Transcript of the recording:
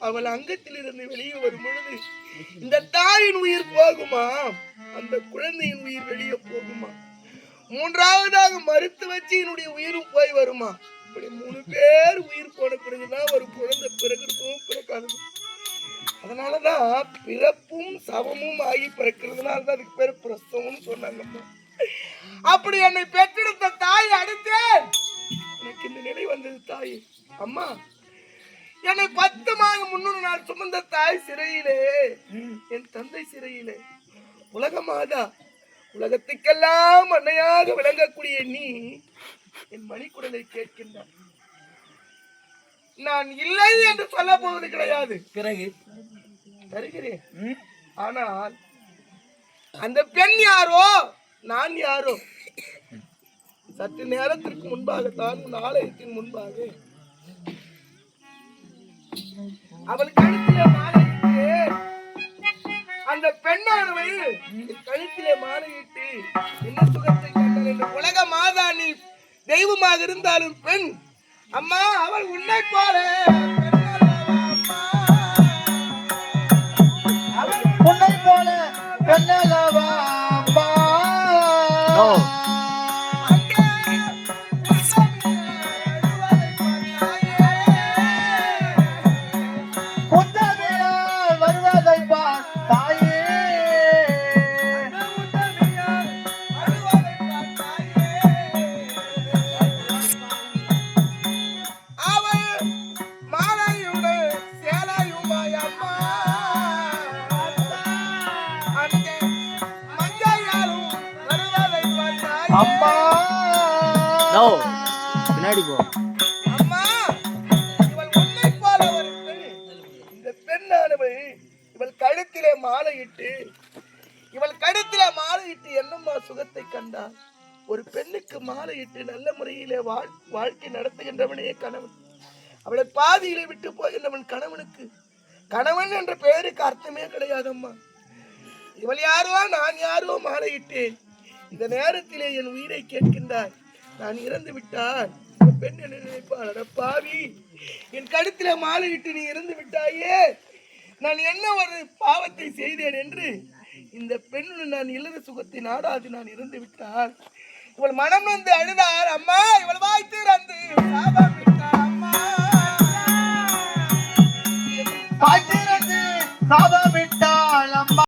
அவள் அங்கத்தில் இருந்து வெளியே வரும் பொழுது இந்த தாயின் உயிர் போகுமா, அந்த குழந்தையின் உயிர் வெளியே போகுமா, மூன்றாவதாக மறுத்து வச்சு என்னுடைய உயிரும் போய் வருமா. இப்படி 3 பேர் உயிர் போன பிறகுதான் ஒரு குழந்தை பிறகுறதும் பிறக்காது. அதனாலதான் பிறப்பும் சவமும் ஆகி பிறக்கிறதுனாலதான் அதுக்கு பேர் பிரசவம்னு சொன்னாங்கம்மா. அப்படி என்னை பெற்றெடுத்த தாய் அடித்தேன். எனக்கு இந்த நிலை வந்தது தாய். அம்மா, என்னை 10 மாதம் 300 நாள் சுமந்த தாய் சிறையிலே, என் தந்தை சிறையிலே. உலக மாதா, உலகத்துக்கெல்லாம் அன்னையாக விளங்கக்கூடிய நீ என் மணிக்குடலை கேட்கின்றான். நான் இல்லை என்று சொல்ல போவது கிடையாது. பிறகு தருகிறேன். ஆனால் அந்த பெண் யாரோ நான் யாரோ சற்று நேரத்திற்கு முன்பாகத்தான் உன் ஆலயத்தின் முன்பாக அவள் கழுத்திலே மாலையிட்டு, அந்த பெண்ணானவை கழுத்திலே மாலையிட்டு என்ன சுகத்தை கண்டாள் என்று உலக மாதா, நீ தெய்வமாக இருந்தாலும் பெண் அம்மா, அவள் உன்னை போல உன்னை போல பெண்ணல்லவா அம்மா. அம்மா நோ பின்னாடி போ. அம்மா, இவள் உன்னை போல ஒரு பெண். இந்த பெண்ணானவள் இவள் கழுத்திலே மாலையிட்டு, என்னம்மா சுகத்தை கண்டாள். ஒரு பெண்ணுக்கு மாலையிட்டு நல்ல முறையிலே வாழ்க்கை நடத்துகின்றவனே கணவன். அவளை பாதியிலே விட்டு போகின்றவன் கணவனுக்கு கணவன் என்ற பெயருக்கு அர்த்தமே கிடையாதம்மா. இவள் யாரோ நான் யாரோ மாலையிட்டேன். இந்த நேரத்திலே என் உயிரை கேட்கின்றாய். நான் இறந்து விட்டால் பெண் என்ன நினைப்பாள்? பாவி, என் கழுத்திலே மாலையிட்டு நீ இறந்து விட்டாயே, நான் என்ன ஒரு பாவத்தை செய்தேன் என்று இந்த பெண்ணுடன் நான் இல்லற சுகத்தை நாடாது நான் இறந்து விட்டால் இவள் மனம் வந்து அழுதார். அம்மா, இவள் வாய் திறந்து சாபம் விட்டாள். அம்மா, வாய் திறந்து சாபம் விட்டாள்.